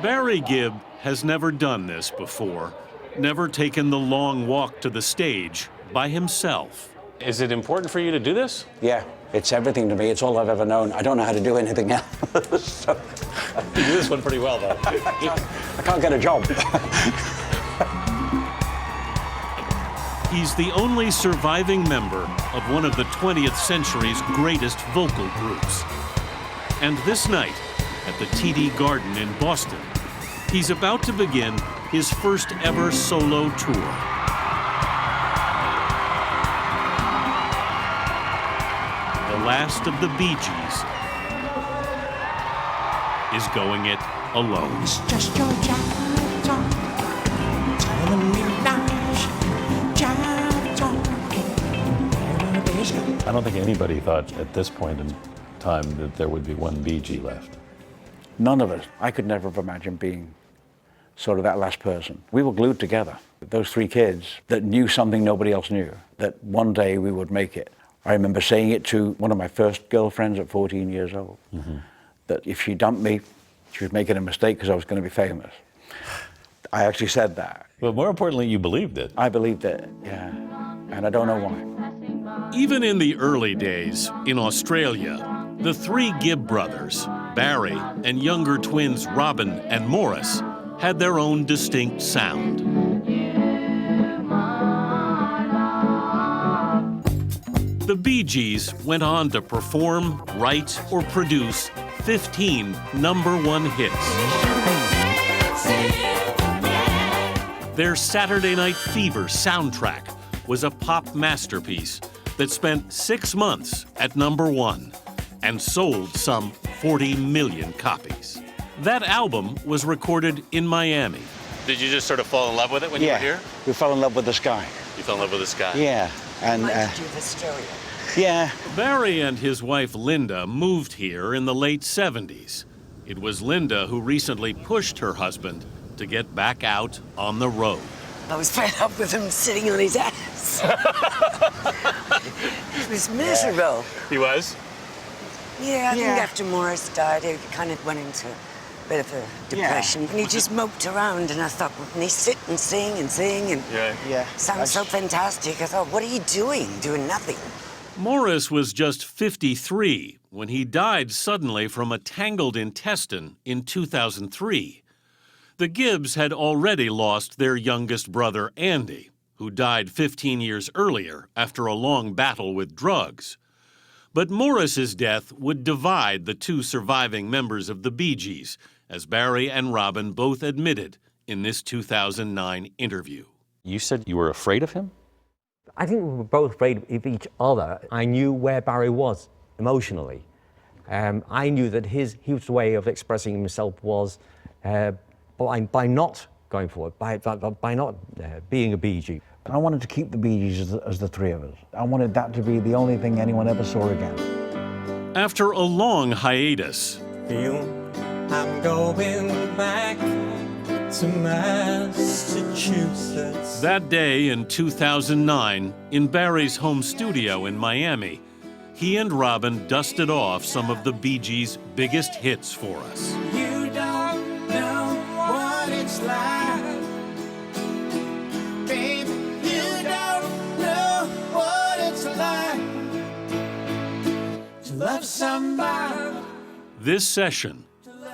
Barry Gibb has never done this before, never taken the long walk to the stage by himself. Is it important for you to do this? Yeah, it's everything to me. It's all I've ever known. I don't know how to do anything else. So, You do this one pretty well, though. I can't get a job. He's the only surviving member of one of the 20th century's greatest vocal groups. And this night, at the TD Garden in Boston, he's about to begin his first ever solo tour. The last of the Bee Gees is going it alone. It's just your jive talk, telling me lies, jive talking. I don't think anybody thought at this point in time that there would be one Bee Gee left. None of us. I could never have imagined being sort of that last person. We were glued together. Those three kids that knew something nobody else knew, that one day we would make it. I remember saying it to one of my first girlfriends at 14 years old, that if she dumped me, she was making a mistake because I was going to be famous. I actually said that. But more importantly, you believed it. I believed it, yeah, and I don't know why. Even in the early days, in Australia, the three Gibb brothers, Barry and younger twins Robin and Morris, had their own distinct sound. The Bee Gees went on to perform, write, or produce 15 #1 hits. Their Saturday Night Fever soundtrack was a pop masterpiece that spent 6 months at #1 and sold some 40 million copies. That album was recorded in Miami. Did you just sort of fall in love with it when you were here? We fell in love with the sky. You fell in love with the sky? Yeah, and Do the story. yeah. Barry and his wife Linda moved here in the late 70s. It was Linda who recently pushed her husband to get back out on the road. I was fed up with him sitting on his ass. It was miserable. He was? Yeah, I think after Morris died, he kind of went into a bit of a depression. And he just moped around, and I thought, well, can he sit and sing and sing? And sounds so fantastic. I thought, what are you doing? Doing nothing. Morris was just 53 when he died suddenly from a tangled intestine in 2003. The Gibbs had already lost their youngest brother, Andy, who died 15 years earlier after a long battle with drugs. But Morris's death would divide the two surviving members of the Bee Gees, as Barry and Robin both admitted in this 2009 interview. You said you were afraid of him? I think we were both afraid of each other. I knew where Barry was emotionally. I knew that his way of expressing himself was by not going forward, by not being a Bee Gee. I wanted to keep the Bee Gees as the three of us. I wanted that to be the only thing anyone ever saw again. After a long hiatus, I'm going back to Massachusetts. that day in 2009, in Barry's home studio in Miami, he and Robin dusted off some of the Bee Gees' biggest hits for us. You don't know what it's like, babe. You don't know what it's like to love somebody. This session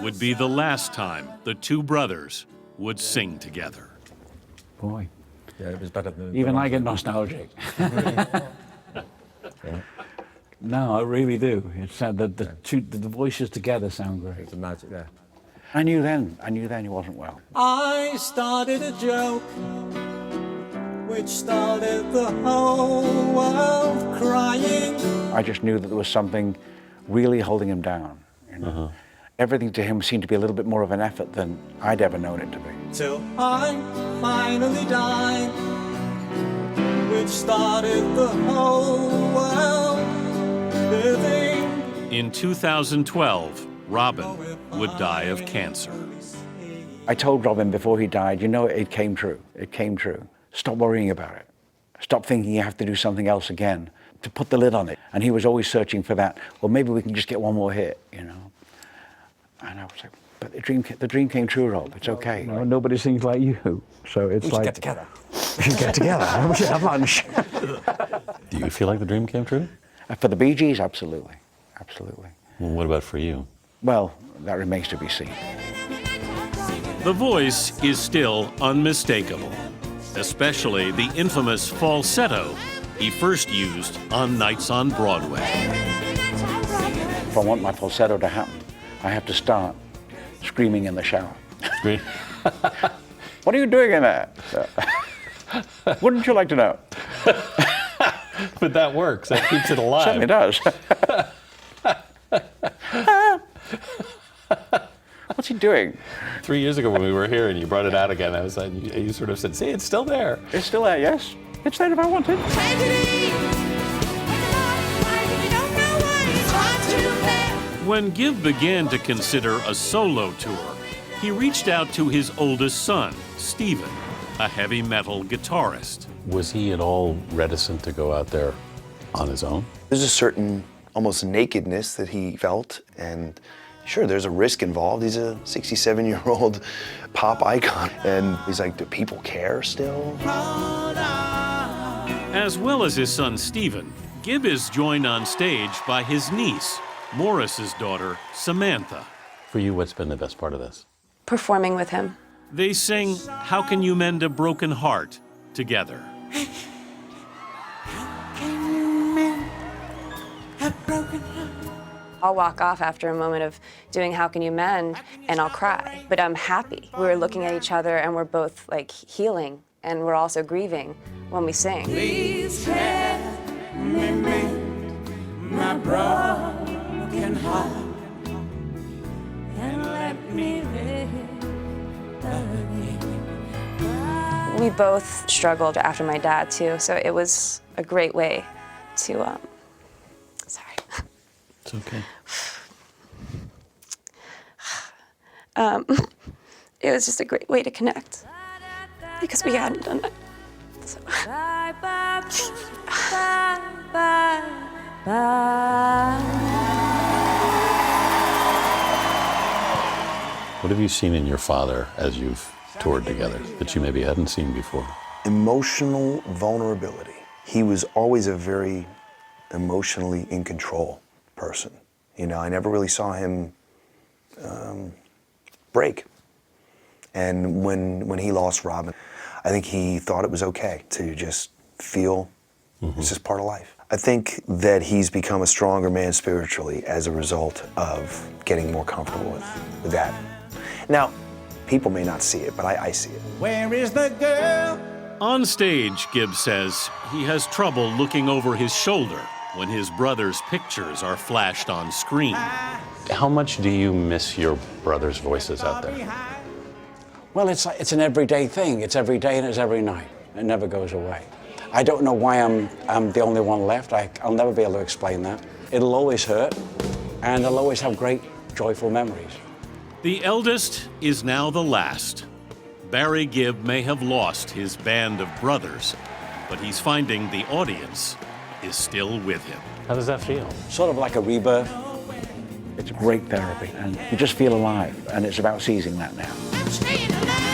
would be the last time the two brothers would sing together. Boy, Yeah, it was better than even I get nostalgic. No, I really do. It's sad that the voices together sound great. the magic there. I knew then he wasn't well. I started a joke which started the whole world crying. I just knew that there was something really holding him down. You know? Everything to him seemed to be a little bit more of an effort than I'd ever known it to be. Till I finally died, which started the whole world living. In 2012, Robin would die of cancer. I told Robin before he died, you know, it came true. It came true. Stop worrying about it. Stop thinking you have to do something else again to put the lid on it. And he was always searching for that. Well, maybe we can just get one more hit, you know. And I was like, but the dream came true, Rob. It's okay. No, nobody sings like you. So it's We should like get together. we should get together. We should have lunch. Do you feel like the dream came true? For the Bee Gees, absolutely. Absolutely. Well, what about for you? Well, that remains to be seen. The voice is still unmistakable, especially the infamous falsetto he first used on Nights on Broadway. If I want my falsetto to happen, I have to start screaming in the shower. Great. What are you doing in there? Wouldn't you like to know? But that works. That keeps it alive. Certainly does. What's he doing? 3 years ago when we were here and you brought it out again, I was like, you sort of said, see, it's still there. It's still there, yes. It's there if I want it. When Gibb began to consider a solo tour, he reached out to his oldest son, Stephen, a heavy metal guitarist. Was he at all reticent to go out there on his own? There's a certain almost nakedness that he felt, and sure, there's a risk involved. He's a 67-year-old pop icon, and he's like, do people care still? As well as his son, Stephen, Gibb is joined on stage by his niece, Morris's daughter, Samantha. For you, what's been the best part of this? Performing with him. They sing How Can You Mend a Broken Heart together. I'll walk off after a moment of doing How Can You Mend, and I'll cry. But I'm happy. We're looking at each other and we're both like healing, and we're also grieving when we sing. Please let me mend my broken heart and let me live again. We both struggled after my dad too, so it was a great way to, sorry. It's okay. It was just a great way to connect because we hadn't done it. So. Bye, bye, bye, bye, bye. What have you seen in your father as you've toured together that you maybe hadn't seen before? Emotional vulnerability. He was always a very emotionally in control person. You know, I never really saw him break. And when he lost Robin, I think he thought it was okay to just feel it's just part of life. I think that he's become a stronger man spiritually as a result of getting more comfortable with that. Now, people may not see it, but I see it. Where is the girl? On stage, Gibb says he has trouble looking over his shoulder when his brother's pictures are flashed on screen. How much do you miss your brother's voices out there? Well, it's an everyday thing. It's every day and it's every night. It never goes away. I don't know why I'm the only one left. I'll never be able to explain that. It'll always hurt, and I'll always have great, joyful memories. The eldest is now the last. Barry Gibb may have lost his band of brothers, but he's finding the audience is still with him. How does that feel? Sort of like a rebirth. It's great therapy, and you just feel alive, and it's about seizing that now. I'm staying alive.